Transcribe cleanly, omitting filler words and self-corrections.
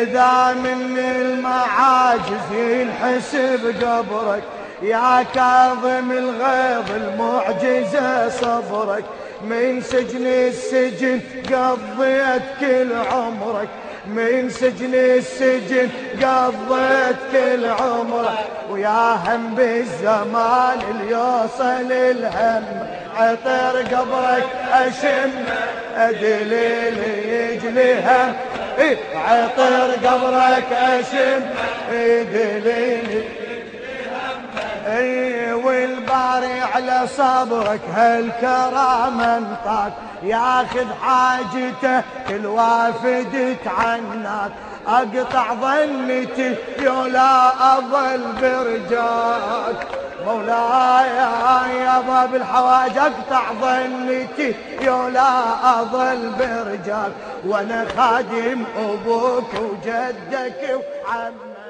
إذا من المعاجز ينحسب قبرك يا كاظم الغيظ المعجزة صبرك، من سجن السجن قضيت كل عمرك، من سجن السجن قضيت كل عمرك، ويا هم بالزمان اللي يوصل الهم عطر قبرك أشم دليل يجلي هم، عطر قبرك أشم دليل والباري على صبرك هالكرام انطاك، ياخذ حاجته كل وافد تعناك، اقطع ظنتي يولا اظل برجاك، مولاي يا باب الحواج اقطع ظنتي يولا اظل برجاك، وانا خادم ابوك وجدك وعمك.